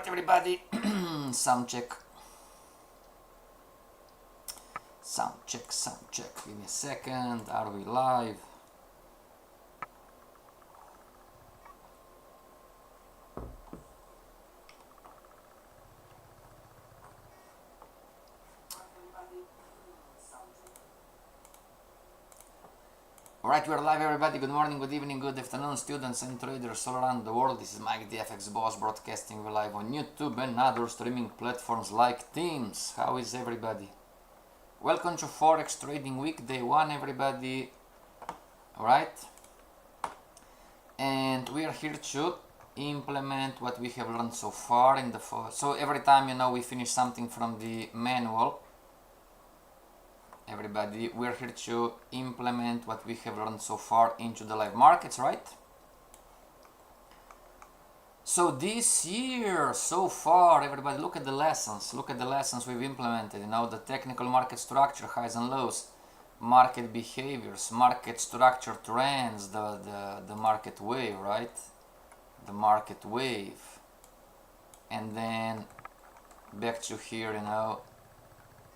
Alright everybody, sound check. Sound check. Give me a second. Are we live? Alright, we're live everybody. Good morning, good evening, good afternoon, students and traders all around the world. This is Mike, the FX boss, broadcasting live on YouTube and other streaming platforms like Teams. How is everybody? Welcome to Forex Trading Week, day one, everybody. Alright? And we are here to implement what we have learned so far in the so every time we finish something from the manual, everybody, we're here to implement what we have learned so far into the live markets, right? So this year, so far, everybody, look at the lessons we've implemented. The technical market structure, highs and lows, market behaviors, market structure trends, the market wave, right? The market wave. And then back to here,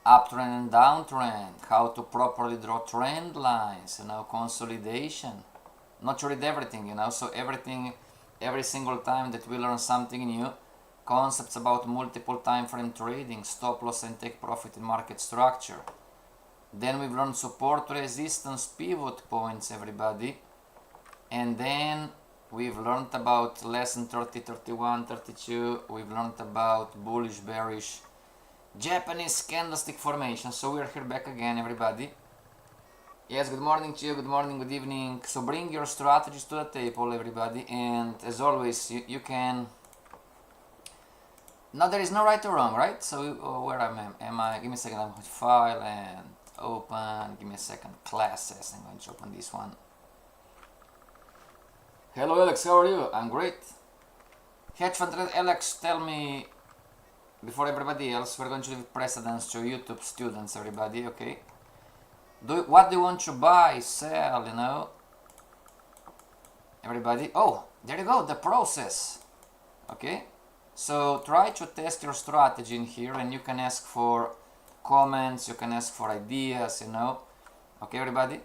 uptrend and downtrend, how to properly draw trend lines, consolidation. Not to read everything, so every single time that we learn something new, concepts about multiple time frame trading, stop loss and take profit in market structure. Then we've learned support, resistance, pivot points, everybody. And then we've learned about lesson 30, 31, 32. We've learned about bullish, bearish, Japanese candlestick formation. So we're here back again, everybody. Yes, good morning to you, good morning, good evening. So bring your strategies to the table, everybody, and as always, you can... Now there is no right or wrong, right? So where am I? Give me a second, I'm going to file and open. Give me a second, classes. I'm going to open this one. Hello Alex, how are you? I'm great. Hedge fund Alex, tell me, before everybody else, we're going to give precedence to YouTube students, everybody, okay? What do you want to buy, sell, Everybody, oh, there you go, the process, okay? So try to test your strategy in here, and you can ask for comments, you can ask for ideas, Okay, everybody?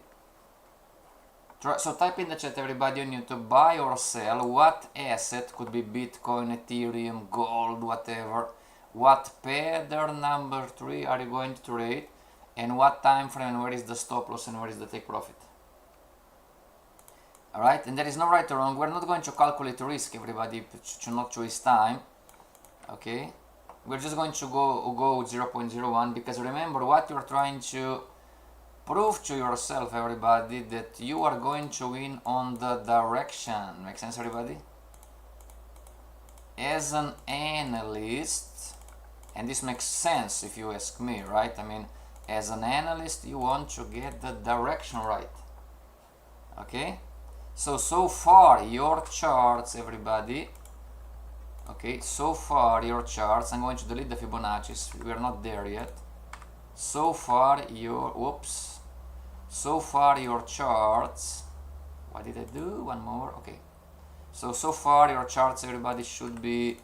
So type in the chat, everybody, on YouTube, buy or sell, what asset, could be Bitcoin, Ethereum, gold, whatever. What pattern number 3 are you going to trade, and what time frame, and where is the stop loss and where is the take profit? Alright, and there is no right or wrong. We're not going to calculate risk, everybody, to not waste time. Okay, we're just going to go 0.01, because remember what you're trying to prove to yourself, everybody, that you are going to win on the direction. Make sense, everybody? As an analyst, and this makes sense if you ask me, right? I mean, as an analyst, you want to get the direction right. Okay? So far, your charts, everybody. Okay, so far, your charts. I'm going to delete the Fibonacci's. We're not there yet. So far, So far, your charts. What did I do? One more. Okay. So far, your charts, everybody, should be,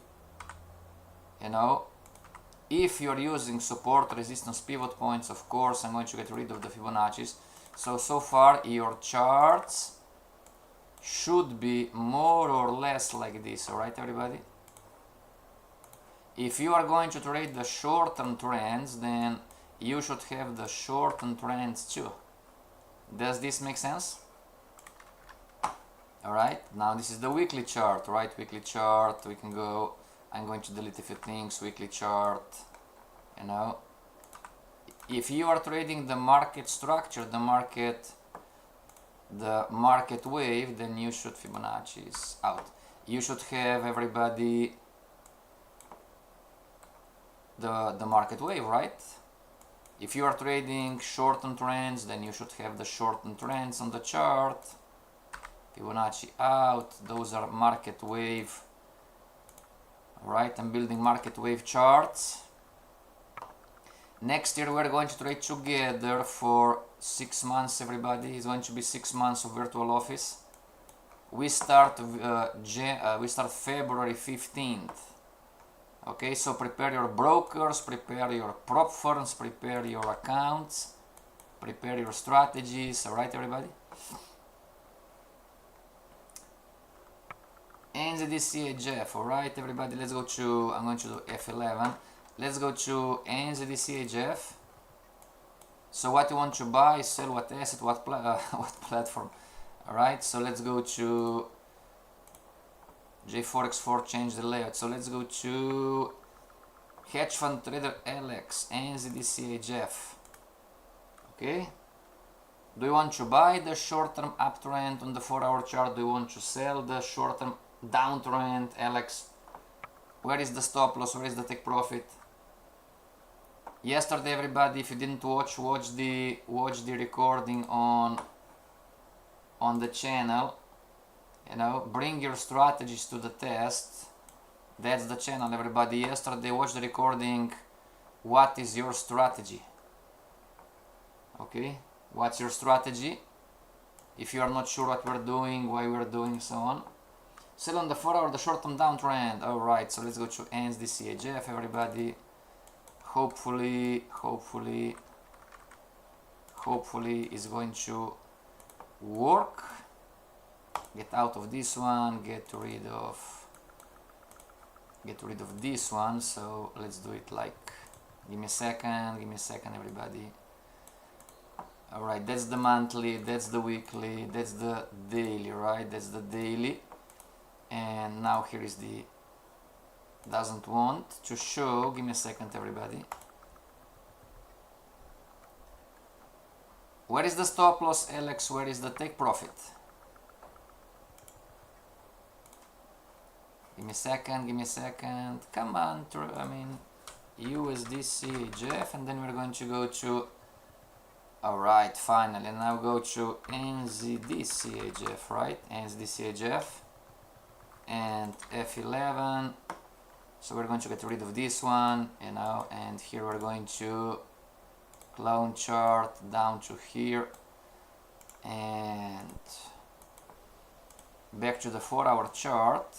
if you're using support, resistance, pivot points, of course, I'm going to get rid of the Fibonacci's. So far, your charts should be more or less like this, alright, everybody? If you are going to trade the short-term trends, then you should have the short-term trends too. Does this make sense? Alright, now this is the weekly chart, right? Weekly chart, we can go... I'm going to delete a few things, weekly chart, If you are trading the market structure, the market wave, then you should Fibonacci's out. You should have, everybody, the market wave, right? If you are trading short-term trends, then you should have the short-term trends on the chart. Fibonacci out, those are market wave. Alright, I'm building market wave charts. Next year we're going to trade together for 6 months, everybody. It's going to be 6 months of virtual office. We start February 15th. Okay, so prepare your brokers, prepare your prop firms, prepare your accounts, prepare your strategies. All right, everybody. NZDCHF. All right, everybody. Let's go to. I'm going to do F11. Let's go to NZDCHF. So what you want to buy, sell, what asset, what what platform. All right. So let's go to JForex4. Change the layout. So let's go to hedge fund trader LX NZDCHF. Okay. Do you want to buy the short-term uptrend on the 4-hour chart? Do you want to sell the short-term downtrend LX? Where is the stop loss? Where is the take profit? Yesterday, everybody, if you didn't watch the recording on the channel. You know, bring your strategies to the test. That's the channel, everybody. Yesterday, watch the recording. What is your strategy? Okay, what's your strategy? If you are not sure what we're doing, why we're doing, so on. Sell on the 4-hour, the short-term downtrend. All right, so let's go to NZDCHF, everybody. Hopefully it's going to work. Get out of this one, get rid of this one. So let's do it like, give me a second, everybody. All right, that's the monthly, that's the weekly, that's the daily, right? That's the daily. And now here is the, doesn't want to show. Give me a second, everybody. Where is the stop loss, LX? Where is the take profit? Give me a second. Come on, I mean, USDCHF, and then we're going to go to, all right, finally, now go to NZDCHF, right? NZDCHF and F11. So we're going to get rid of this one, you know, and here we're going to clone chart down to here and back to the 4-hour chart.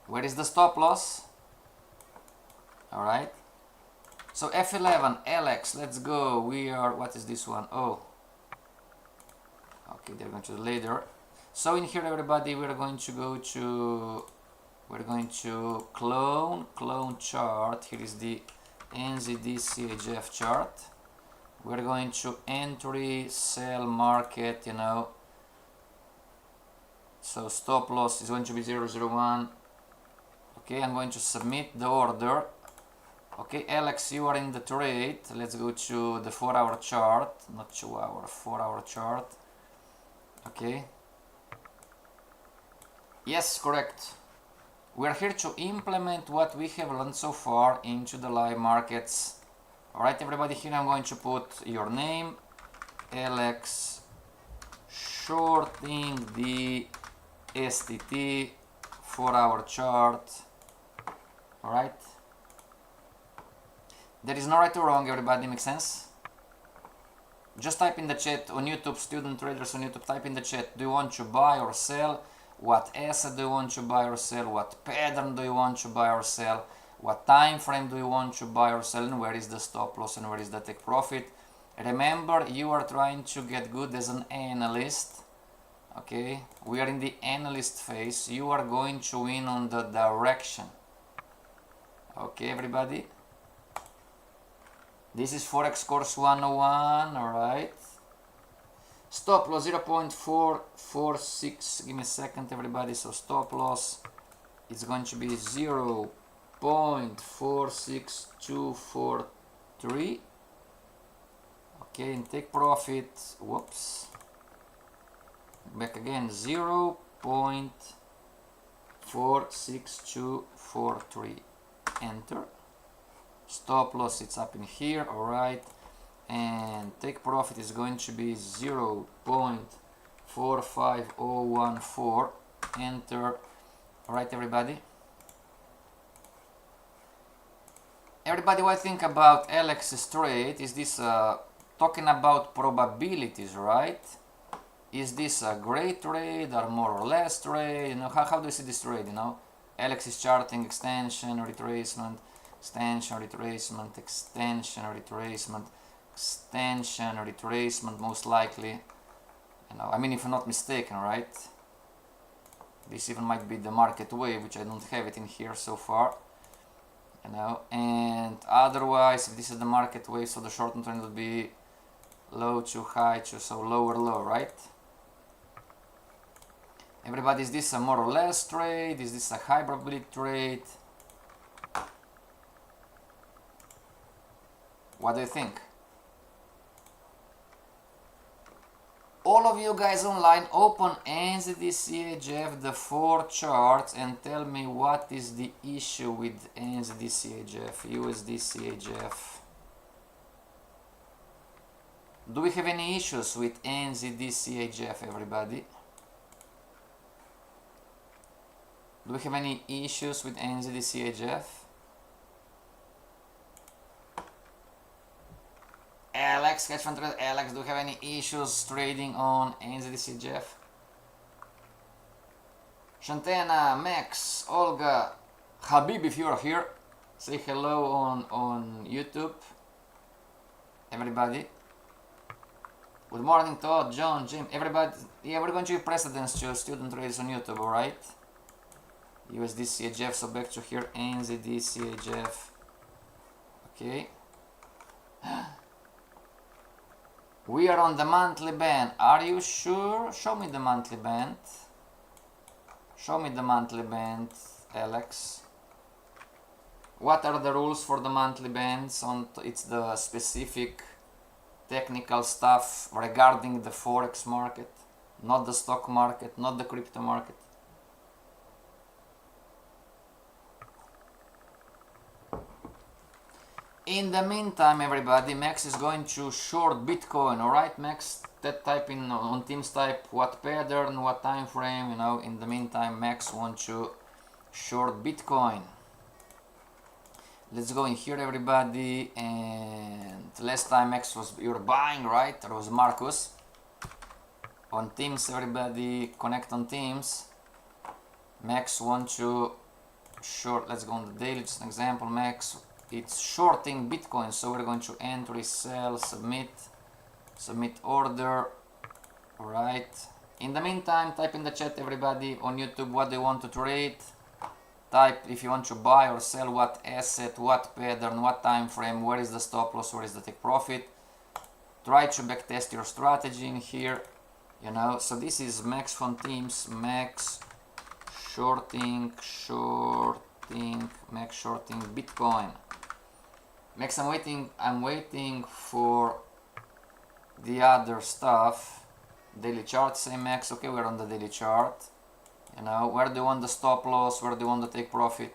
Where is the stop loss? All right. So F11, LX, let's go. We are, what is this one? Oh, okay, they're going to later. So in here, everybody, we're going to go to, we're going to clone chart. Here is the NZDCHF chart. We're going to entry, sell, market, you know. So stop loss is going to be 001. Okay, I'm going to submit the order. Okay, Alex, you are in the trade. Let's go to the 4-hour chart, not 2-hour, 4-hour chart. Okay. Yes, correct. We are here to implement what we have learned so far into the live markets. Alright, everybody, here I'm going to put your name, Alex, shorting the STT 4-hour chart. Alright. There is no right or wrong, everybody, makes sense? Just type in the chat on YouTube, student traders on YouTube, type in the chat, do you want to buy or sell? What asset do you want to buy or sell? What pattern do you want to buy or sell? What time frame do you want to buy or sell? And where is the stop loss and where is the take profit? Remember, you are trying to get good as an analyst. Okay, we are in the analyst phase. You are going to win on the direction. Okay, everybody. This is Forex Course 101, alright. Stop loss 0.446. Give me a second, everybody. So stop loss is going to be 0.46243. Okay, and take profit. Whoops. Back again, 0.46243. Enter. Stop loss, it's up in here, alright. And take profit is going to be 0.45014. Enter. Alright, everybody. Everybody, what I think about Alex's trade is this talking about probabilities, right? Is this a great trade or more or less trade? You know, how do you see this trade? You know, Alex is charting extension, retracement, extension, retracement, extension, retracement, extension, retracement, most likely. You know, I mean, if I'm not mistaken, right? This even might be the market wave, which I don't have it in here so far. You know, and otherwise, if this is the market wave, so the short-term trend would be low to high to, so lower low, right? Everybody, is this a more or less trade? Is this a high probability trade? What do you think? All of you guys online, open NZD-CHF, the 4 charts, and tell me what is the issue with NZD-CHF, USD-CHF. Do we have any issues with NZD-CHF, everybody? Do we have any issues with NZD-CHF? Alex, catch fund trade. Alex, do you have any issues trading on NZD-CHF? Shantana, Max, Olga, Habib, if you are here, say hello on YouTube. Everybody. Good morning, Todd, John, Jim, everybody. Yeah, we're going to give precedence to student traders on YouTube, alright? USD-CHF, so back to here, NZD-CHF. Okay. We are on the monthly band. Are you sure? Show me the monthly band. Show me the monthly band, Alex. What are the rules for the monthly bands? It's the specific technical stuff regarding the forex market, not the stock market, not the crypto market. In the meantime, everybody, Max is going to short Bitcoin, alright, Max? Type in on Teams, type what pattern, what time frame, you know. In the meantime, Max wants to short Bitcoin. Let's go in here, everybody. And last time Max was, you're buying, right? Or was Marcus? On Teams, everybody, connect on Teams. Max wants to short, let's go on the daily, just an example, Max. It's shorting Bitcoin, so we're going to entry, sell, submit order. Alright. In the meantime, type in the chat, everybody, on YouTube, what they want to trade. Type if you want to buy or sell, what asset, what pattern, what time frame, where is the stop loss, where is the take profit. Try to backtest your strategy in here, you know. So this is Max from Teams, Max shorting, Max shorting Bitcoin. Max, I'm waiting for the other stuff. Daily chart, say Max. Okay, we're on the daily chart. You know, where do you want the stop loss? Where do you want to take profit?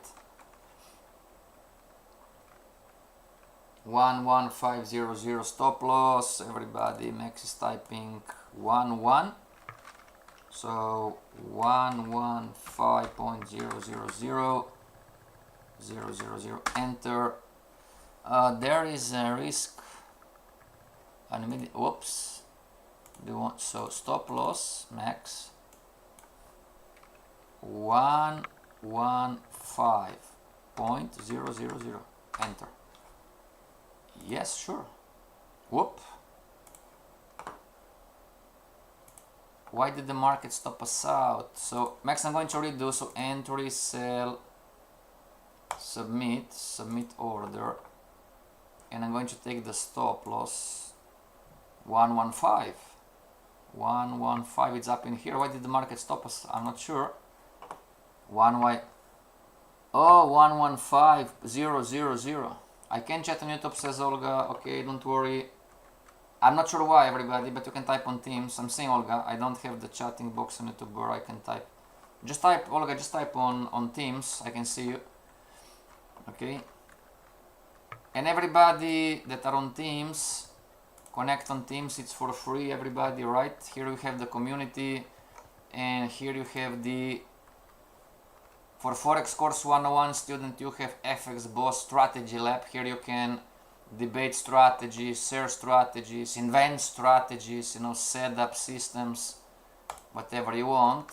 11500 stop loss. Everybody, Max is typing 11. So 115.000 enter. There is a risk. Whoops. So stop loss, Max. 115.000 enter. Yes, sure. Whoop. Why did the market stop us out? So Max, I'm going to redo. So entry, sell, submit order, and I'm going to take the stop loss 115. 115, it's up in here. Why did the market stop us? I'm not sure. 115.000. I can chat on YouTube, says Olga. Okay, don't worry. I'm not sure why, everybody, but you can type on Teams. I'm saying, Olga, I don't have the chatting box on YouTube where I can type. Just type, Olga, just type on Teams. I can see you. Okay. And everybody that are on Teams, connect on Teams. It's for free, everybody, right? Here you have the community, and here you have the, for Forex Course 101 student, you have FX Boss Strategy Lab. Here you can debate strategies, share strategies, invent strategies, you know, set up systems, whatever you want.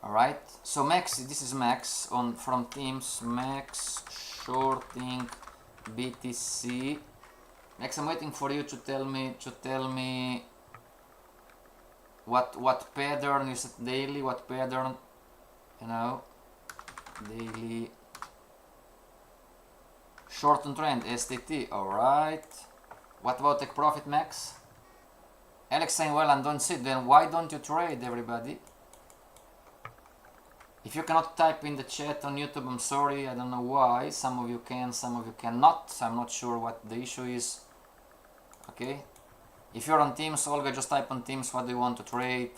Alright, so Max, this is Max on from Teams, Max shorting BTC. Max, I'm waiting for you to tell me what pattern is it, daily, what pattern, you know, daily short-term trend, STT. Alright, what about take profit, Max? Alex saying, well, I don't see it. Then why don't you trade, everybody? If you cannot type in the chat on YouTube, I'm sorry, I don't know why. Some of you can, some of you cannot. I'm not sure what the issue is. Okay, if you're on Teams, Olga, just type on Teams what do you want to trade.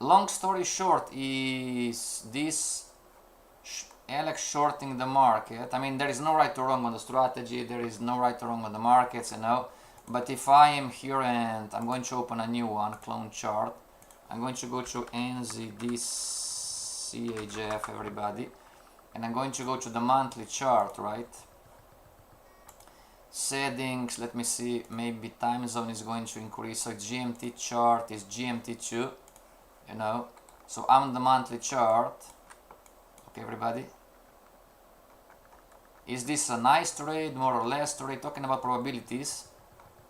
Long story short, is this Alex shorting the market? I mean, there is no right or wrong on the strategy, there is no right or wrong on the markets, you know. But if I am here and I'm going to open a new one, clone chart, I'm going to go to NZD-CHF, everybody, and I'm going to go to the monthly chart, right? Settings, let me see, maybe time zone is going to increase, so GMT chart is GMT2, you know, so I'm on the monthly chart. Okay, everybody, is this a nice trade, more or less trade, talking about probabilities,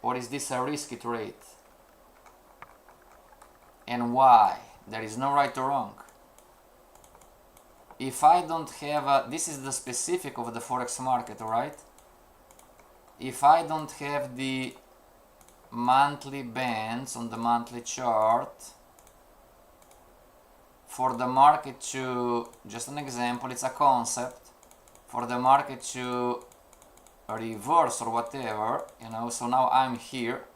or is this a risky trade? And why? There is no right or wrong. If I don't have a, this is the specific of the forex market, alright? If I don't have the monthly bands on the monthly chart, for the market to, just an example, it's a concept, for the market to reverse or whatever, you know, so now I'm here,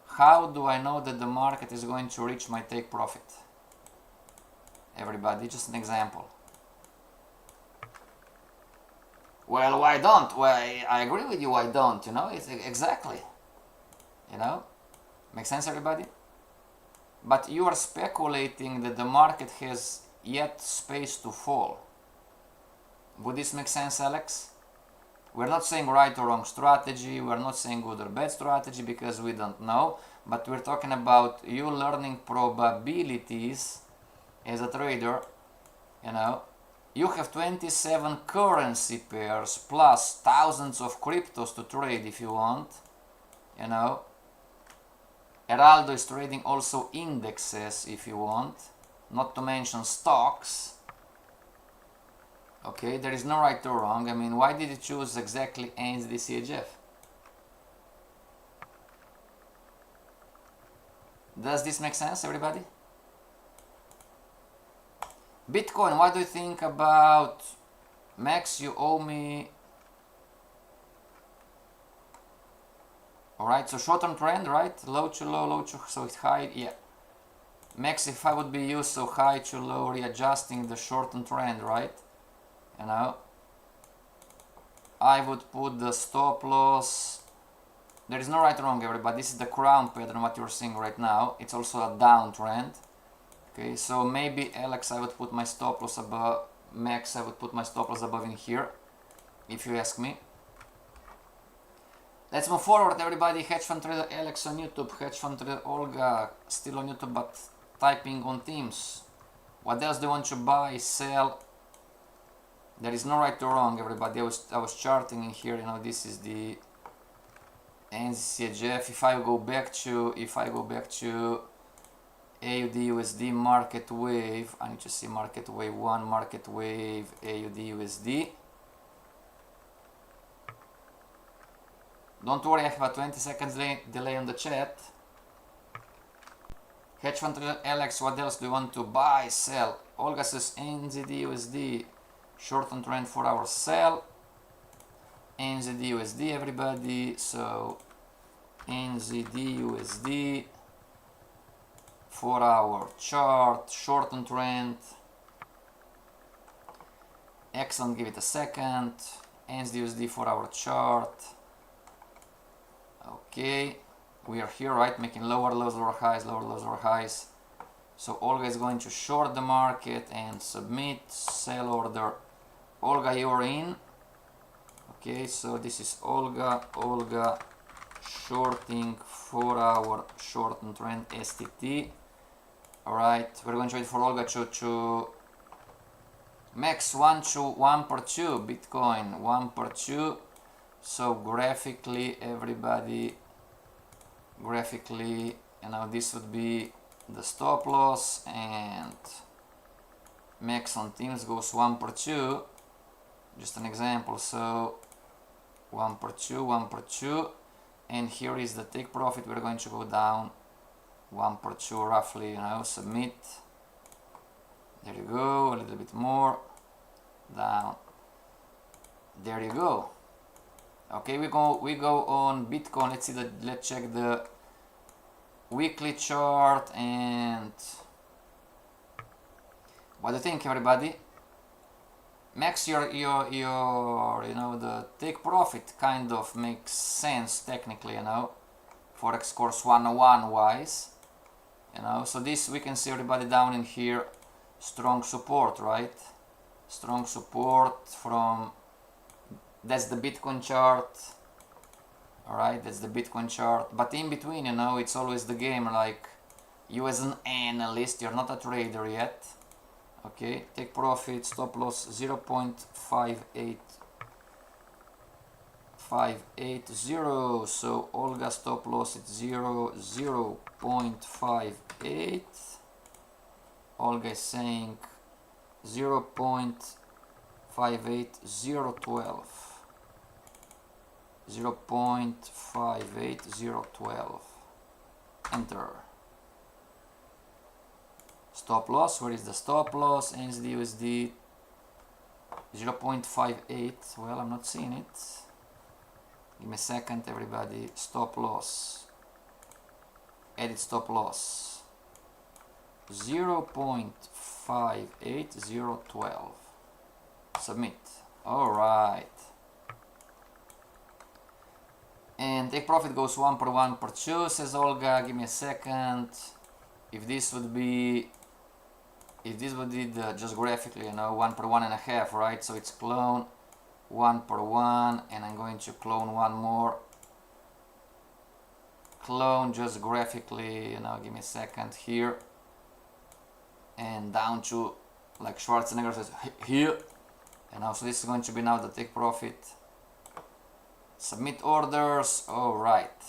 how do I know that the market is going to reach my take profit? Everybody, just an example. Well, why don't? Well, I agree with you, why don't, you know, it's exactly, you know, makes sense, everybody? But you are speculating that the market has yet space to fall. Would this make sense, Alex? We're not saying right or wrong strategy, we're not saying good or bad strategy because we don't know, but we're talking about you learning probabilities as a trader, you know. You have 27 currency pairs plus thousands of cryptos to trade if you want, you know. Heraldo is trading also indexes if you want, not to mention stocks. Okay, there is no right or wrong. I mean, why did you choose exactly NZD-CHF? Does this make sense, everybody? Bitcoin, what do you think about Max? You owe me. Alright, so short-term trend, right? Low to low, low to, so it's high, yeah. Max, if I would be used, so high to low, readjusting the short-term trend, right? You know, I would put the stop loss. There is no right or wrong, everybody. This is the crown pattern, what you're seeing right now. It's also a downtrend. Okay, so maybe Alex, I would put my stop loss above. Max, I would put my stop loss above in here, if you ask me. Let's move forward, everybody. Hedge fund trader Alex on YouTube, hedge fund trader Olga still on YouTube, but typing on Teams. What else do you want to buy, sell? There is no right or wrong, everybody. I was charting in here. You know, this is the NZCHF. If I go back to AUD USD market wave, I need to see market wave 1, market wave AUD USD. Don't worry, I have a 20 seconds delay on the chat. Hedge fund trader Alex, what else do you want to buy, sell? Olga says NZD USD, short on trend 4 hour sell. NZD USD, everybody. So NZD USD 4 hour chart, short on trend. Excellent, give it a second. NZD USD 4 hour chart. Okay, we are here, right, making lower lows, lower highs, lower lows, lower highs. So Olga is going to short the market and submit sell order. Olga, you're in. Okay, so this is Olga shorting 4-hour short trend STT. Alright, we're going to wait for Olga to max 1 per 2 Bitcoin, 1 per 2. So graphically, everybody, graphically, you know, this would be the stop loss, and max on Teams goes 1 per 2. Just an example. So 1 per 2, 1 per 2, and here is the take profit. We're going to go down 1 per 2 roughly, you know, submit. There you go, a little bit more down. There you go. Okay, we go on Bitcoin. Let's see let's check the weekly chart. And what do you think, everybody? Max your you know, the take profit kind of makes sense technically, you know, Forex Course 101 wise, you know. So this, we can see everybody down in here, strong support, right? Strong support from, that's the Bitcoin chart. Alright, that's the Bitcoin chart. But in between, you know, it's always the game, like, you as an analyst, you're not a trader yet. Okay, take profit, stop loss 0.580. So Olga stop loss is 0.58. Olga is saying 0.58012. 0.58012. Enter. Stop loss, where is the stop loss? NZD USD 0.58. Well, I'm not seeing it. Give me a second, everybody. Stop loss. Edit stop loss. 0.58012. Submit. Alright. And take profit goes 1 per 2, says Olga. Give me a second. If this would be, if this would be the, just graphically, you know, 1 per 1.5, right? So it's clone 1 per 1, and I'm going to clone one more. Clone just graphically, you know, give me a second here. And down to, like Schwarzenegger says, here. And now, so this is going to be now the take profit. Submit orders. All right.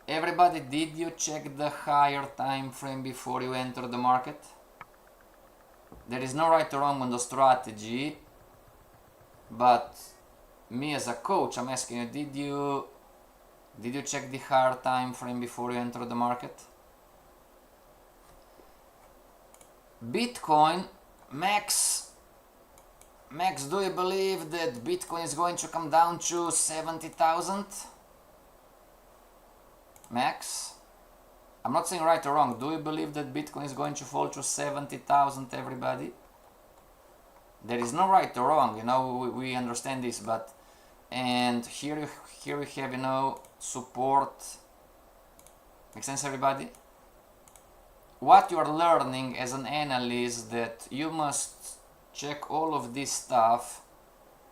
Everybody, did you check the higher time frame before you enter the market? There is no right or wrong on the strategy, but me as a coach, I'm asking you, did you check the higher time frame before you enter the market? Bitcoin, Max, do you believe that Bitcoin is going to come down to 70,000? Max, I'm not saying right or wrong. Do you believe that Bitcoin is going to fall to 70,000, everybody? There is no right or wrong, you know, we understand this, but, and here we have, you know, support. Makes sense, everybody? What you are learning as an analyst, that you must check all of this stuff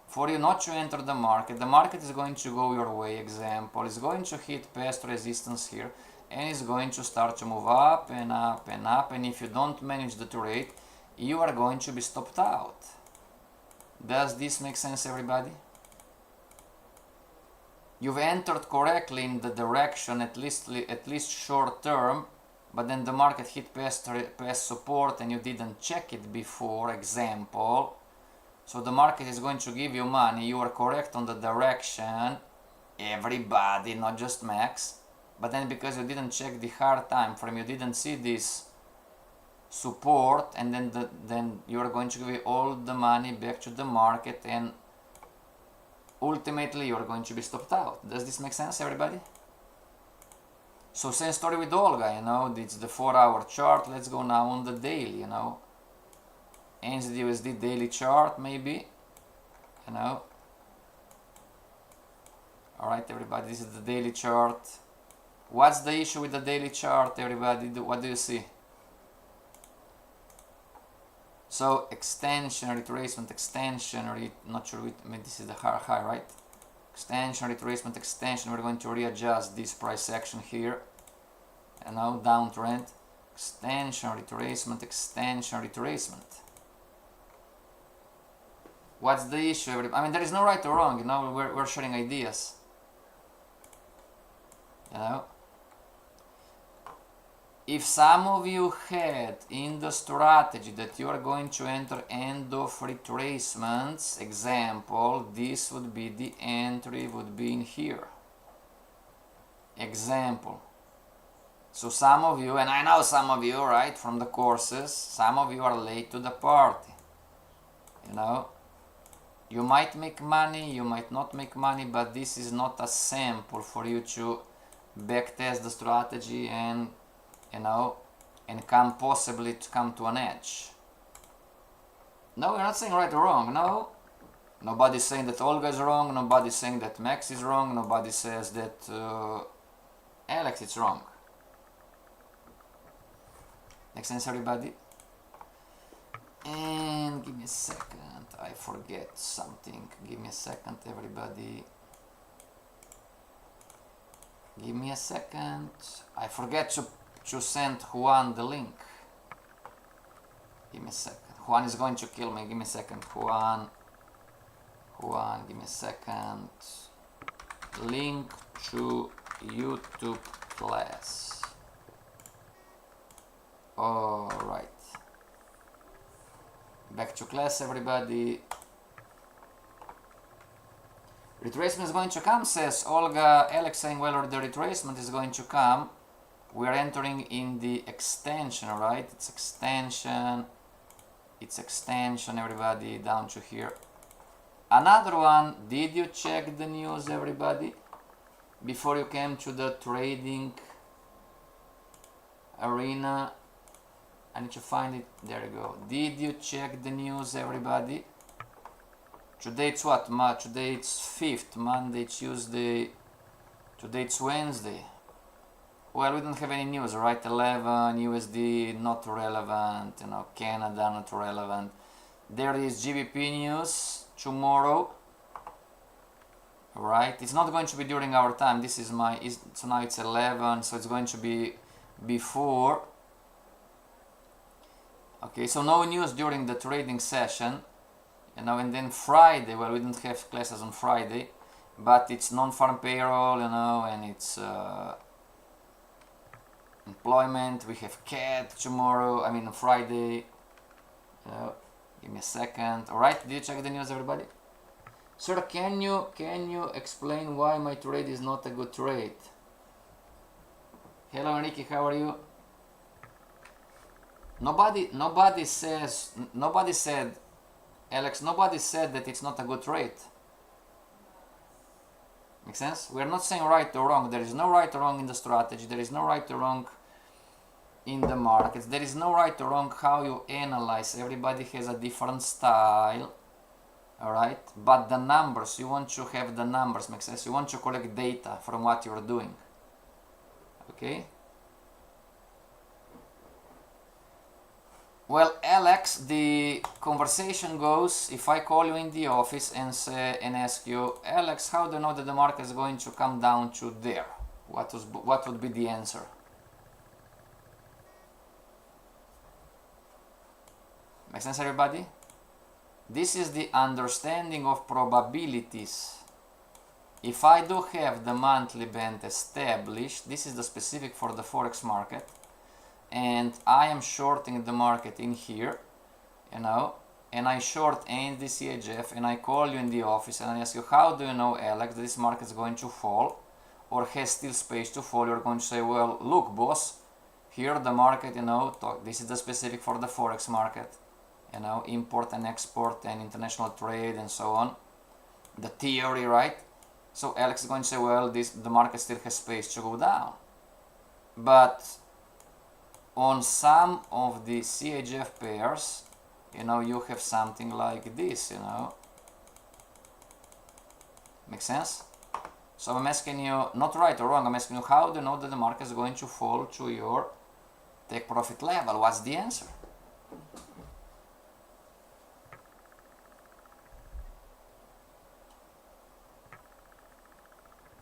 for you not to enter the market. The market is going to go your way. Example, it's going to hit past resistance here, and it's going to start to move up and up and up, and if you don't manage the trade, you are going to be stopped out. Does this make sense, everybody? You've entered correctly in the direction, at least short term, but then the market hit past support and you didn't check it before, example. So the market is going to give you money. You are correct on the direction, everybody, not just Max. But then because you didn't check the hard time frame, you didn't see this support, and then you are going to give all the money back to the market, and ultimately you are going to be stopped out. Does this make sense, everybody? So same story with Olga, you know, it's the 4-hour chart. Let's go now on the daily, you know. NZD USD daily chart, maybe, you know. Alright, everybody, this is the daily chart. What's the issue with the daily chart, everybody? What do you see? So extension, retracement, extension, not sure, maybe this is the high, right? extension, retracement, extension. We're going to readjust this price action here, and now downtrend, extension, retracement, extension, retracement. What's the issue? I mean, there is no right or wrong, you know, we're sharing ideas, you know. If some of you had in the strategy that you are going to enter end of retracements, example, this would be the entry, would be in here, example. So some of you, and I know some of you, right, from the courses, some of you are late to the party, you know. You might make money, you might not make money, but this is not a sample for you to backtest the strategy and, you know, and possibly to come to an edge. No, we're not saying right or wrong, no. Nobody's saying that Olga is wrong, nobody's saying that Max is wrong, nobody says that Alex is wrong. Make sense, everybody? And give me a second, I forget something. Give me a second, everybody. Give me a second. I forget to send Juan the link. Give me a second. Juan is going to kill me. Give me a second. Juan, give me a second. Link to YouTube class. Alright. Back to class, everybody. Retracement is going to come, says Olga. Alex saying, well, the retracement is going to come. We're entering in the extension, right? It's extension, everybody, down to here. Another one, did you check the news, everybody? Before you came to the trading arena. I need to find it. There you go. Did you check the news, everybody? Today it's what? Today it's 5th, Monday, Tuesday. Today it's Wednesday. Well, we don't have any news, right? 11, USD, not relevant. You know, Canada, not relevant. There is GBP news tomorrow. Right? It's not going to be during our time. This is so now it's 11, so it's going to be before. Okay, so no news during the trading session, you know, and then Friday, well, we don't have classes on Friday, but it's non-farm payroll, you know, and it's employment. We have CAD tomorrow, I mean Friday, you know. Give me a second. Alright, did you check the news, everybody? Sir, can you explain why my trade is not a good trade? Hello, Enrique, how are you? Nobody said, Alex, nobody said that it's not a good trade. Make sense? We are not saying right or wrong. There is no right or wrong in the strategy. There is no right or wrong in the markets. There is no right or wrong how you analyze. Everybody has a different style. Alright? But the numbers, you want to have the numbers, make sense? You want to collect data from what you're doing. Okay? Well, Alex, the conversation goes, if I call you in the office and ask you, Alex, how do you know that the market is going to come down to there? What would be the answer? Make sense, everybody? This is the understanding of probabilities. If I do have the monthly band established, this is the specific for the Forex market, and I am shorting the market in here, you know, and I short and the CHF, and I call you in the office and I ask you, how do you know, Alex, that this market is going to fall or has still space to fall? You're going to say, well, look, boss, here the market, you know, this is the specific for the Forex market, you know, import and export and international trade and so on, the theory, right? So Alex is going to say, well, the market still has space to go down. But on some of the CHF pairs, you know, you have something like this, you know. Make sense? So I'm asking you, not right or wrong, I'm asking you, how do you know that the market is going to fall to your take profit level? What's the answer?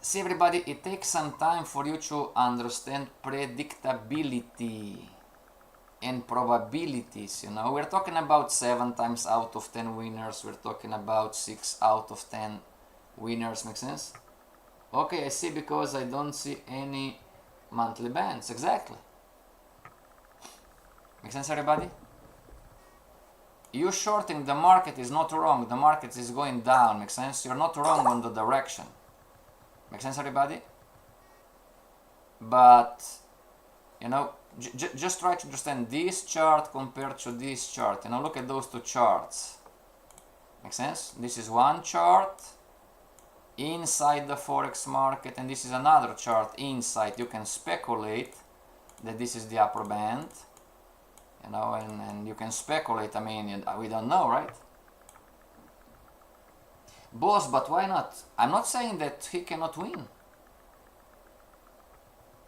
See everybody, it takes some time for you to understand predictability and probabilities, you know. We're talking about 7 times out of 10 winners, we're talking about 6 out of 10 winners, make sense? Okay, I see, because I don't see any monthly bands, exactly. Make sense everybody? You shorting the market is not wrong, the market is going down, make sense? You're not wrong on the direction. Make sense everybody? But, you know, just try to understand this chart compared to this chart. You know, look at those two charts. Make sense? This is one chart inside the forex market, and this is another chart inside. You can speculate that this is the upper band, you know, and you can speculate. I mean, we don't know, right? Boss, but why not? I'm not saying that he cannot win.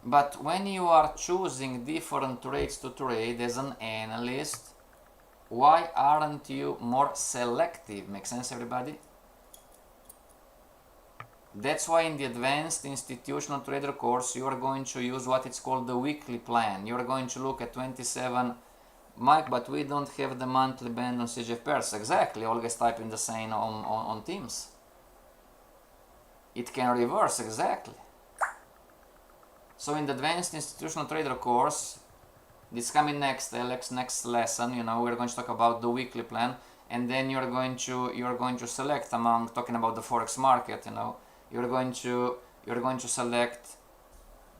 But when you are choosing different trades to trade as an analyst, why aren't you more selective? Make sense everybody? That's why in the Advanced Institutional Trader course you are going to use what it's called the weekly plan. You are going to look at 27, Mike, but we don't have the monthly band on CGF pairs. Exactly, always typing the same on Teams. It can reverse, exactly. So in the Advanced Institutional Trader course, this coming next, Alex, next lesson, you know, we're going to talk about the weekly plan, and then you're going to select among, talking about the forex market, you know, you're going to select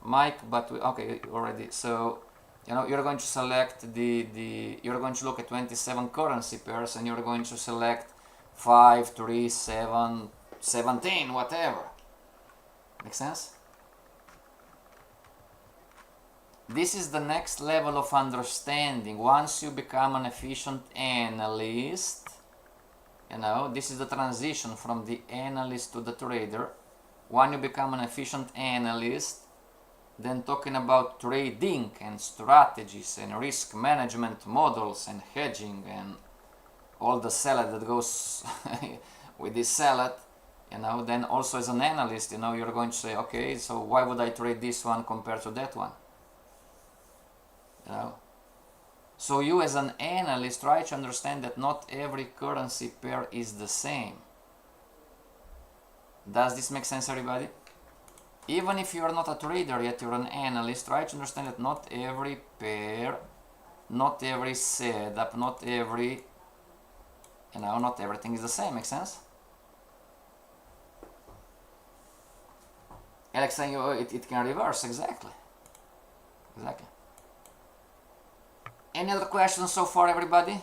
Mike, but okay, already. So, you know, you're going to select you're going to look at 27 currency pairs, and you're going to select 5, 3, 7, 17, whatever. Make sense? This is the next level of understanding. Once you become an efficient analyst, you know, this is the transition from the analyst to the trader. When you become an efficient analyst, then talking about trading and strategies and risk management models and hedging and all the salad that goes with this salad, you know, then also as an analyst, you know, you're going to say, okay, so why would I trade this one compared to that one? You know? So you as an analyst try to understand that not every currency pair is the same. Does this make sense everybody? Even if you are not a trader yet, you're an analyst, try to understand that not every pair, not every setup, not every, you know, not everything is the same. Make sense? Alex saying it can reverse, exactly. Exactly. Any other questions so far everybody?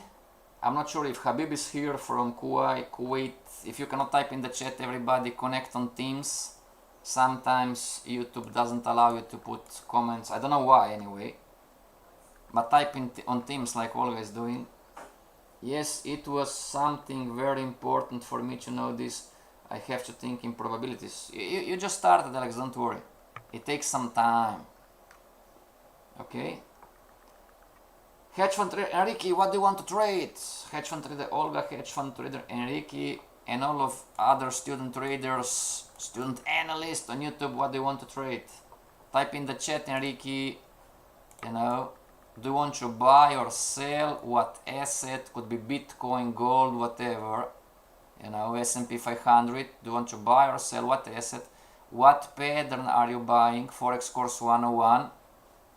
I'm not sure if Habib is here from Kuwait. If you cannot type in the chat, everybody connect on Teams. Sometimes YouTube doesn't allow you to put comments. I don't know why anyway. But type in on Teams like always doing. Yes, it was something very important for me to know this. I have to think in probabilities. You just started, Alex, don't worry. It takes some time. Okay? Hedge fund trader Enrique, what do you want to trade? Hedge fund trader Olga, hedge fund trader Enrique, and all of other student traders, student analysts on YouTube, what do you want to trade? Type in the chat, Enrique, you know, do you want to buy or sell? What asset? Could be Bitcoin, gold, whatever. You know, S&P 500, do you want to buy or sell? What asset? What pattern are you buying? Forex Course 101,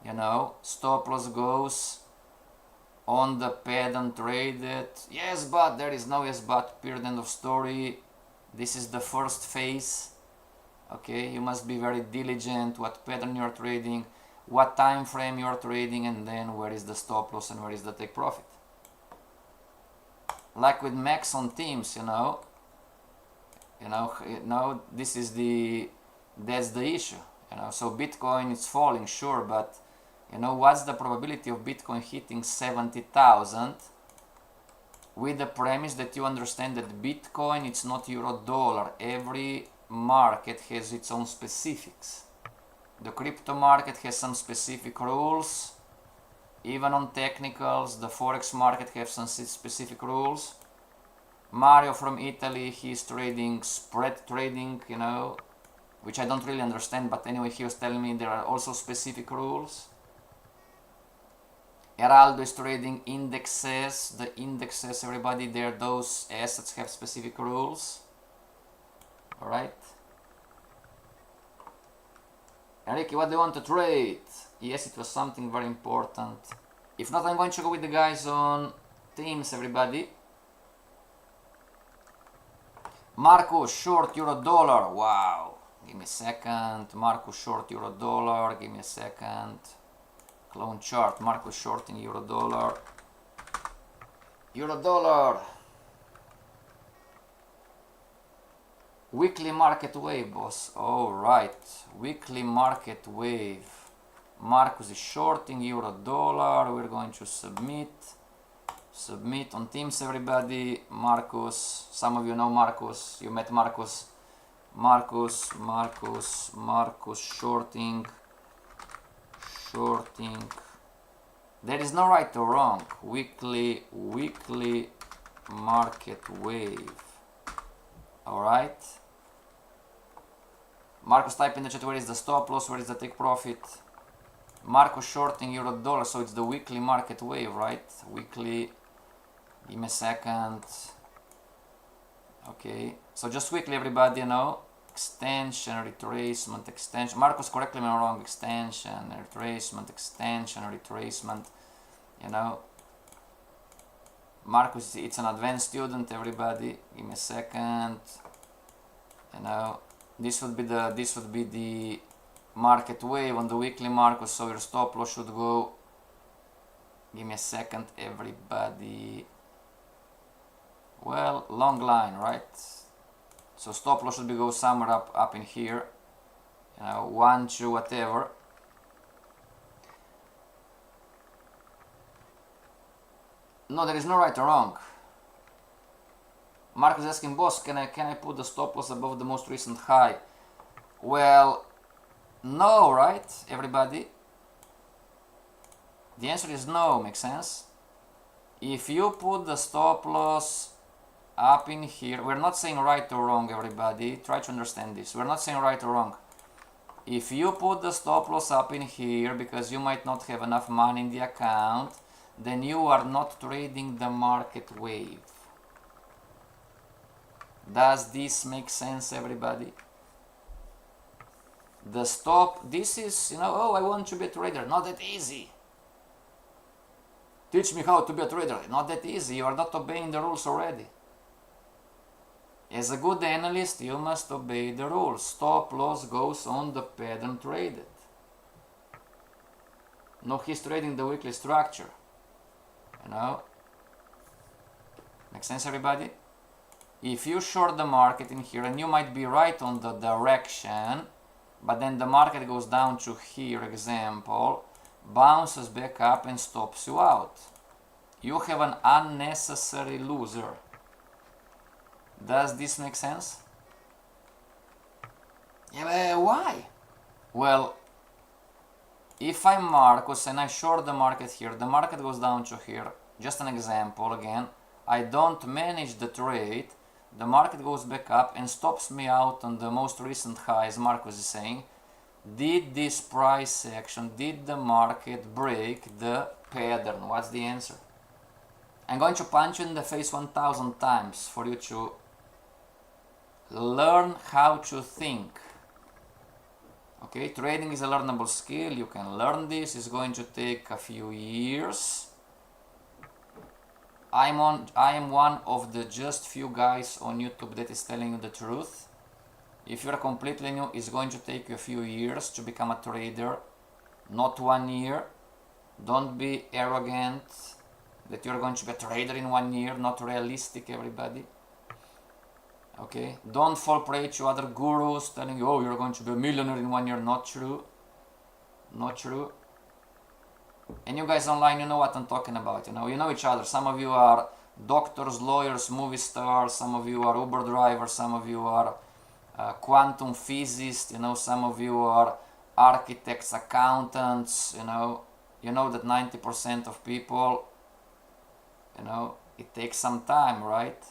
you know, stop loss goes on the pattern traded. Yes, but there is no yes, but, period, end of story. This is the first phase. Okay, you must be very diligent what pattern you are trading, what time frame you are trading, and then where is the stop loss and where is the take profit. Like with Max on Teams, you know, this is that's the issue, you know. So Bitcoin is falling, sure, but you know, what's the probability of Bitcoin hitting 70,000 with the premise that you understand that Bitcoin, it's not euro dollar. Every market has its own specifics. The crypto market has some specific rules. Even on technicals, the forex market has some specific rules. Mario from Italy, he's trading spread trading, you know, which I don't really understand, but anyway, he was telling me there are also specific rules. Heraldo is trading indexes. The indexes, everybody, there, those assets have specific rules. Alright. Enrique, what do you want to trade? Yes, it was something very important. If not, I'm going to go with the guys on Teams, everybody. Marcus, short euro dollar. Wow. Give me a second. Marcus, short euro dollar. Give me a second. Clone chart. Marcus, short in euro dollar. Euro dollar. Weekly market wave, boss. Alright. Weekly market wave. Marcus is shorting euro dollar. We're going to submit. Submit on Teams, everybody. Marcus. Some of you know Marcus. You met Marcus. Marcus shorting. Shorting. There is no right or wrong. Weekly market wave. Alright. Marcus, type in the chat where is the stop loss, where is the take profit. Marcus shorting euro dollar, so it's the weekly market wave, right? Weekly. Give me a second. Okay, so just quickly, everybody, you know, extension, retracement, extension. Marcus, correctly me wrong. Extension, retracement, extension, retracement. You know, Marcus, it's an advanced student, everybody. Give me a second. You know, this would be the market wave on the weekly, Marcus. So your stop loss should go. Give me a second, everybody. Well, long line, right? So stop loss should be go somewhere up in here. You know, 1, 2, whatever. No, there is no right or wrong. Marcus is asking, boss, can I put the stop loss above the most recent high? Well, no, right, everybody? The answer is no, makes sense? If you put the stop loss up in here, we're not saying right or wrong, everybody. Try to understand this. We're not saying right or wrong. If you put the stop loss up in here because you might not have enough money in the account, then you are not trading the market wave. Does this make sense, everybody? The stop, this is, you know, oh, I want to be a trader. Not that easy. Teach me how to be a trader. Not that easy. You are not obeying the rules already. As a good analyst, you must obey the rules. Stop loss goes on the pattern traded. No, he's trading the weekly structure. You know? Makes sense, everybody? If you short the market in here, and you might be right on the direction, but then the market goes down to here, example, bounces back up and stops you out. You have an unnecessary loser. Does this make sense? Yeah, why? Well, if I'm Marcus and I short the market here, the market goes down to here, just an example again, I don't manage the trade, the market goes back up and stops me out on the most recent highs, Marcus is saying. Did this price action, did the market break the pattern? What's the answer? I'm going to punch you in the face 1,000 times for you to learn how to think. Okay, trading is a learnable skill. You can learn this. It's going to take a few years. I am one of the just few guys on YouTube that is telling you the truth. If you're completely new, it's going to take you a few years to become a trader, not 1 year. Don't be arrogant that you're going to be a trader in 1 year, not realistic, everybody. Okay, don't fall prey to other gurus telling you, oh, you're going to be a millionaire in 1 year. Not true. Not true. And you guys online, you know what I'm talking about. You know each other. Some of you are doctors, lawyers, movie stars. Some of you are Uber drivers. Some of you are quantum physicists. Some of you are architects, accountants. You know that 90% of people, it takes some time, right?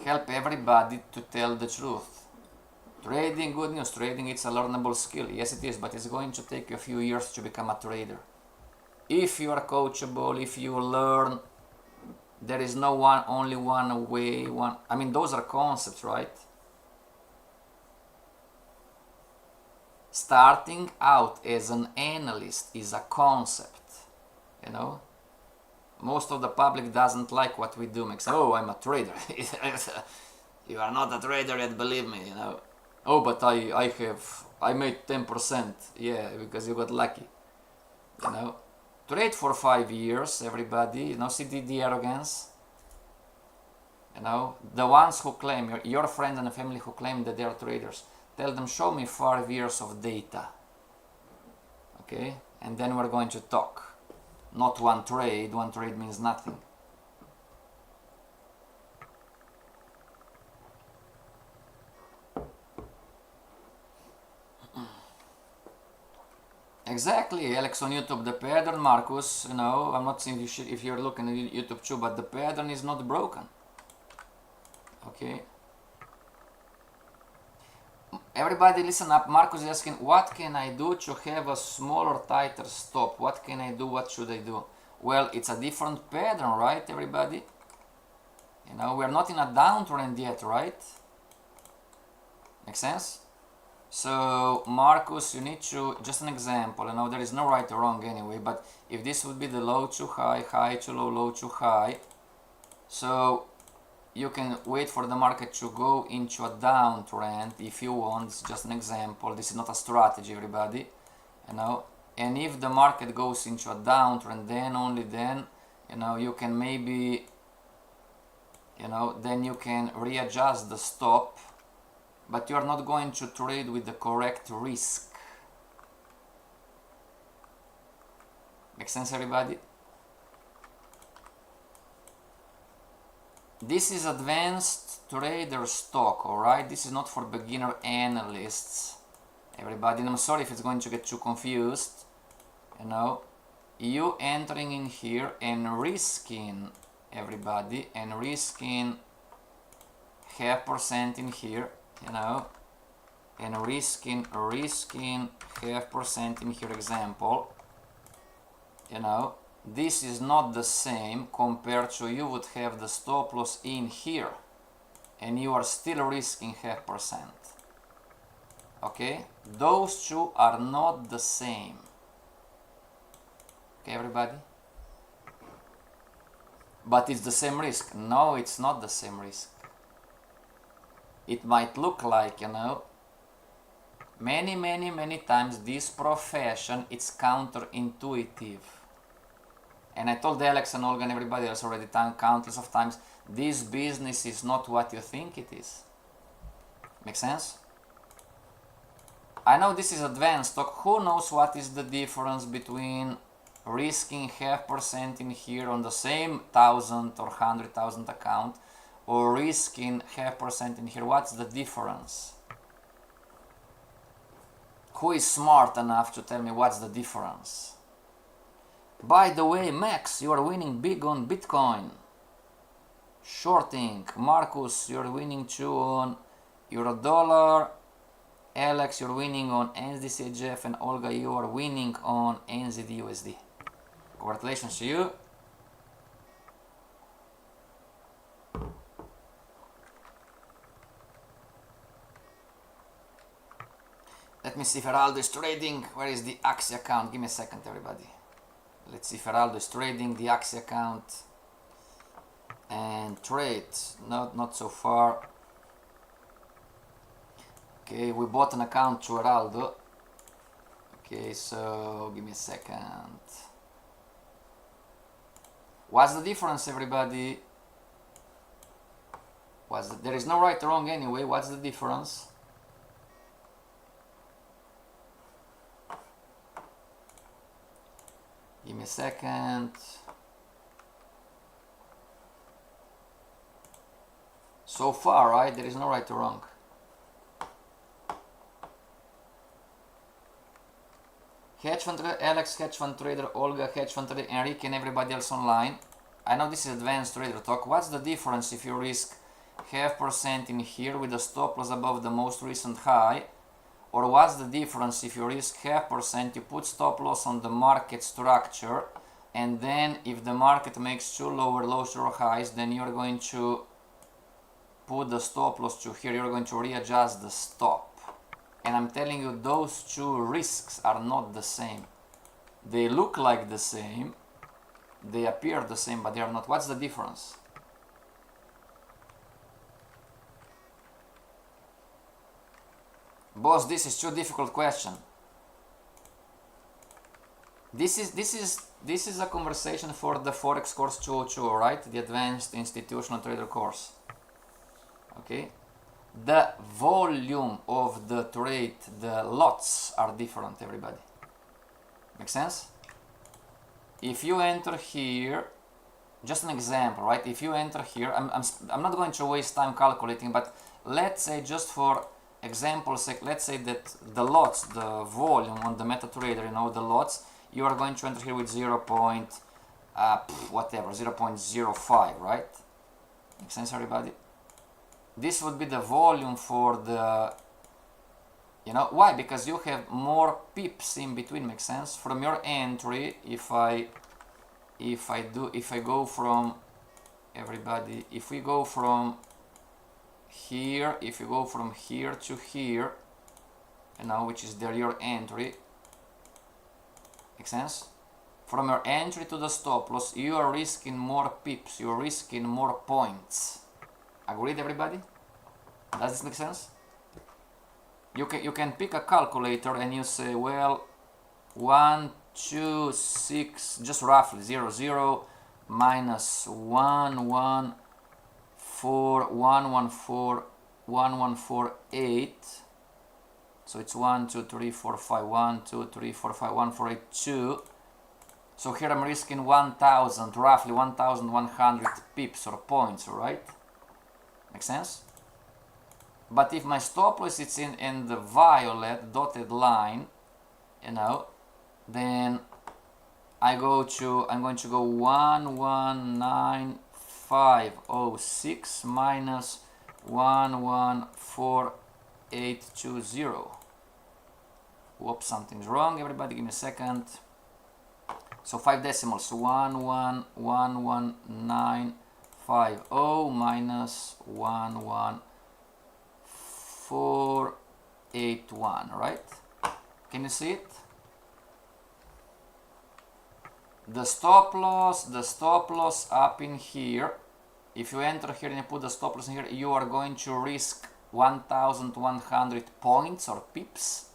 Help everybody to tell the truth. Trading, good news. Trading, it's a learnable skill. Yes, it is, but it's going to take you a few years to become a trader. If you are coachable, if you learn, there is no only one way. I mean, those are concepts, right? Starting out as an analyst is a concept, you know. Most of the public doesn't like what we do. Makes, oh, I'm a trader. You are not a trader yet, believe me, you know. Oh, but I made 10%. Yeah, because you got lucky, you know. Trade for 5 years, everybody, you know, see the arrogance. You know, the ones who claim, your friends and family who claim that they are traders, tell them, show me 5 years of data. Okay, and then we're going to talk. Not one trade means nothing. Exactly, Alex on YouTube, the pattern, Marcus, you know, I'm not saying you should, if you're looking at YouTube too, but the pattern is not broken. Okay. Everybody listen up. Marcus is asking, what can I do to have a smaller, tighter stop? What can I do? What should I do? Well, it's a different pattern, right, everybody? You know, we're not in a downtrend yet, right? Makes sense? So, Marcus, you need to, just an example, you know, there is no right or wrong anyway, but if this would be the low to high, high to low, low to high, so you can wait for the market to go into a downtrend if you want. It's just an example. This is not a strategy, everybody, you know. And if the market goes into a downtrend, then only then, you know, you can maybe, you know, then you can readjust the stop, but you are not going to trade with the correct risk. Make sense, everybody? This is advanced trader stock, alright? This is not for beginner analysts, everybody. And I'm sorry if it's going to get too confused, you know. You entering in here and risking, everybody, and risking 0.5% in here, you know, and risking 0.5% in here, example, you know. This is not the same compared to you would have the stop loss in here and you are still risking 0.5%. Okay, those two are not the same. Okay, everybody? But it's the same risk. No, it's not the same risk. It might look like, you know, many times this profession, it's counterintuitive. And I told Alex and Olga and everybody else already countless of times, this business is not what you think it is. Make sense? I know this is advanced stock. Who knows what is the difference between risking 0.5% in here on the same 1,000 or 100,000 account or risking 0.5% in here? What's the difference? Who is smart enough to tell me what's the difference? By the way, Max, you are winning big on Bitcoin. Shorting. Marcus, you're winning too on Euro Dollar. Alex, you're winning on NZCHF. And Olga, you are winning on NZUSD. Congratulations to you. Let me see if Heraldo is trading. Where is the Axie account? Give me a second, everybody. Let's see if Heraldo is trading the Axie account and trade. Not so far. Okay, we bought an account to Heraldo. Okay, so give me a second. What's the difference, everybody? There is no right or wrong anyway. What's the difference? Give me a second. So far, right? There is no right or wrong. Hedge fund trader, Alex, hedge fund trader, Olga, hedge fund trader, Enrique, and everybody else online. I know this is advanced trader talk. What's the difference if you risk half percent in here with a stop loss above the most recent high? Or what's the difference if you risk half percent, you put stop loss on the market structure, and then if the market makes two lower lows or highs, then you're going to put the stop loss to here, you're going to readjust the stop. And I'm telling you, those two risks are not the same. They look like the same, they appear the same, but they are not. What's the difference? Boss, this is too difficult question. This is a conversation for the Forex Course 202, right? The Advanced Institutional Trader course. Okay? The volume of the trade, the lots are different, everybody. Make sense? If you enter here, just an example, right? If you enter here, I'm not going to waste time calculating, but let's say just for example's sake, let's say that the lots, the volume on the MetaTrader, you know, the lots, you are going to enter here with 0.05, right? Make sense, everybody? This would be the volume for the, you know, why? Because you have more pips in between. Makes sense? From your entry, if I go from, everybody, if we go from here, if you go from here to here, you know, which is your entry, makes sense? From your entry to the stop loss, you are risking more pips, you are risking more points. Agreed, everybody? Does this make sense? You can pick a calculator and you say, well, 1, 2, 6, just roughly 0, 0, minus 1, 1, 4, 1, 1, 4, 1, 1, 4, 8. So it's 1, 2, 3, 4, 5, 1, 2, 3, 4, 5, 1, 4, 8, 2. So here I'm risking 1,000, roughly 1,100 pips or points, right? Make sense? But if my stop loss is in the violet dotted line, you know, then I'm going to go 119506 minus 114820. Whoops, something's wrong, everybody, give me a second. So 5 decimals, 111950 minus 11481, right? Can you see it? The stop loss up in here, if you enter here and you put the stop loss in here, you are going to risk 1100 points or pips.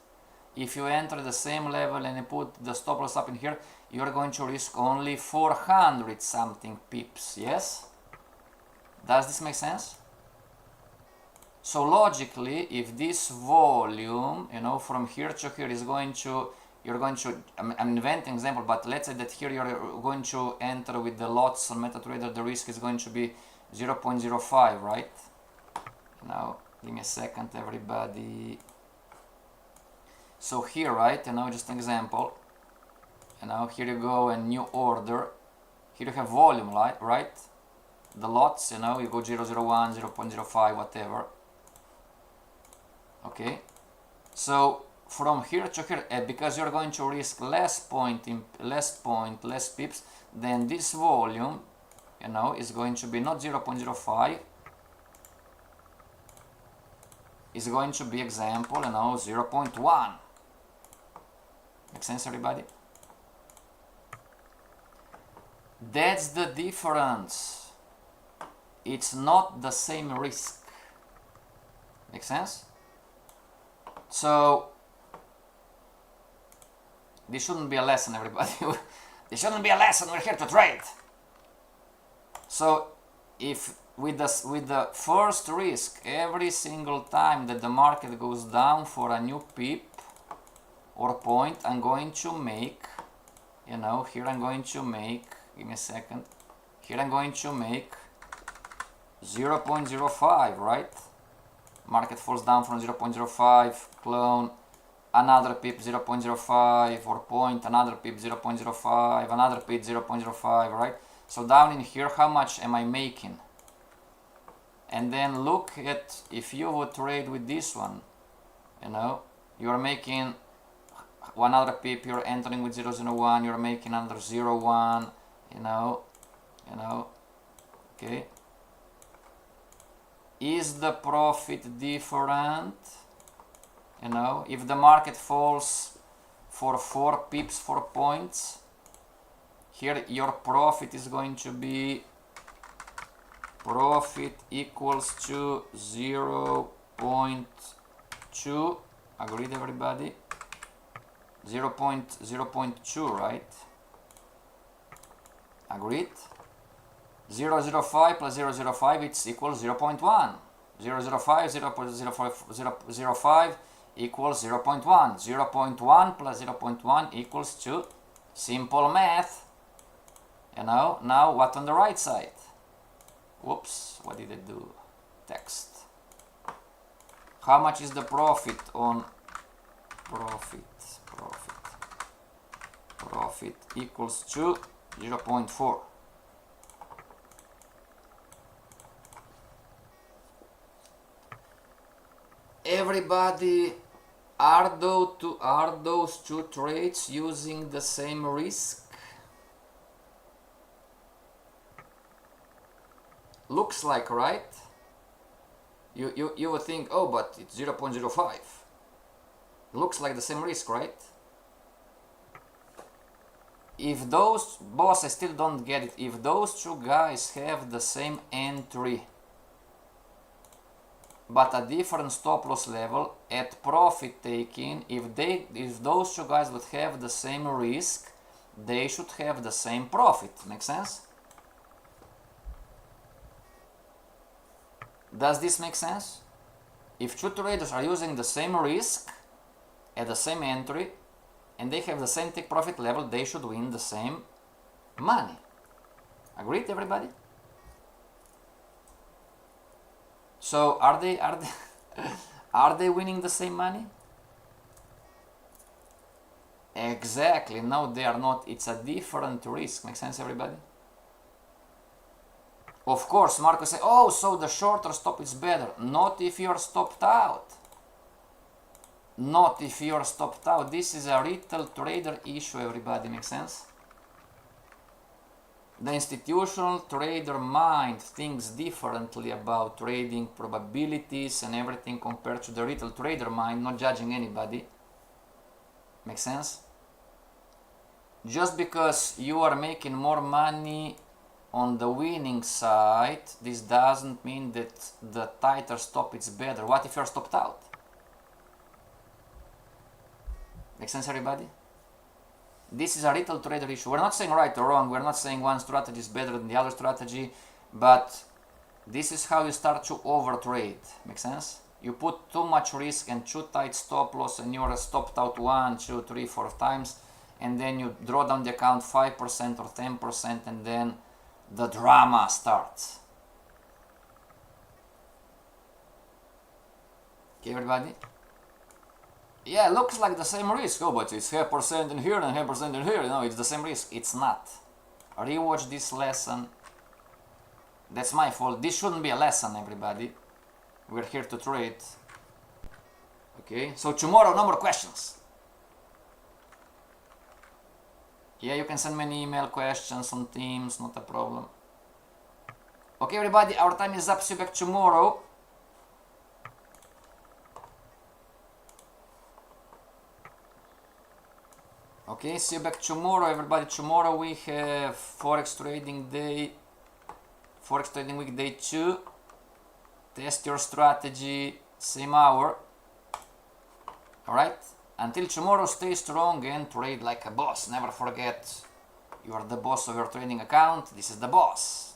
If you enter the same level and you put the stop loss up in here, you are going to risk only 400 something pips, yes? Does this make sense? So logically, if this volume, you know, from here to here is going to, I'm inventing an example, but let's say that here you're going to enter with the lots on MetaTrader, the risk is going to be 0.05, right? Now, give me a second, everybody. So here, right, and now just an example, and now here you go, a new order, here you have volume, right? The lots, you know, you go 0.01, 0.05, whatever. Okay, so from here to here, because you're going to risk less pips, then this volume, you know, is going to be not 0.05, is going to be, example, you know, 0.1. Make sense, everybody? That's the difference. It's not the same risk. Make sense? So this shouldn't be a lesson, everybody. This shouldn't be a lesson. We're here to trade. So if with the first risk, every single time that the market goes down for a new pip or point, I'm going to make, you know, here I'm going to make, give me a second, here I'm going to make 0.05, right? Market falls down from 0.05, clone, another pip 0.05 or point, another pip 0.05, another pip 0.05, right? So down in here, how much am I making? And then look at, if you would trade with this one, you know, you're making 1 pip, you're entering with 001, you're making another 01, you know, okay. Is the profit different? You know, if the market falls for 4 pips, 4 points, here your profit is going to be profit equals to 0.2. Agreed, everybody? 0.2, right? Agreed? 0.05 plus 0.05, it's equals 0.1. 0.05, 0.05 equals 0.1. 0.1 plus 0.1 equals 2. Simple math. You know, now what on the right side? Whoops, what did I do? Text. How much is the profit on profit equals to 0.4. Everybody, are those two trades using the same risk? Looks like, right? You would think, oh, but it's 0.05. Looks like the same risk, right? If those, boss, I still don't get it. If those two guys have the same entry, but a different stop loss level at profit taking, if those two guys would have the same risk, they should have the same profit. Make sense? Does this make sense? If two traders are using the same risk at the same entry and they have the same take profit level, they should win the same money. Agreed, everybody? So are they are they winning the same money? Exactly. No, they are not. It's a different risk. Make sense, everybody? Of course, Marco say, oh, so the shorter stop is better. Not if you're stopped out. Not if you're stopped out. This is a retail trader issue, everybody. Make sense? The institutional trader mind thinks differently about trading probabilities and everything compared to the retail trader mind, not judging anybody. Make sense? Just because you are making more money on the winning side, this doesn't mean that the tighter stop is better. What if you're stopped out? Make sense, everybody? This is a retail trader issue. We're not saying right or wrong. We're not saying one strategy is better than the other strategy, but this is how you start to overtrade. Make sense? You put too much risk and too tight stop loss, and you're stopped out 1, 2, 3, 4 times, and then you draw down the account 5% or 10%, and then the drama starts. Okay, everybody? Yeah, looks like the same risk. Oh, but it's 0.5% in here and 0.5% in here. You know, it's the same risk. It's not. Rewatch this lesson. That's my fault. This shouldn't be a lesson, everybody. We're here to trade. Okay, so tomorrow, no more questions. Yeah, you can send me an email, questions on Teams, not a problem. Okay, everybody, our time is up. See you back tomorrow. Okay, see you back tomorrow, everybody. Tomorrow we have Forex Trading Day, Forex Trading Week Day 2. Test your strategy, same hour. Alright? Until tomorrow, stay strong and trade like a boss. Never forget, you are the boss of your trading account. This is the boss.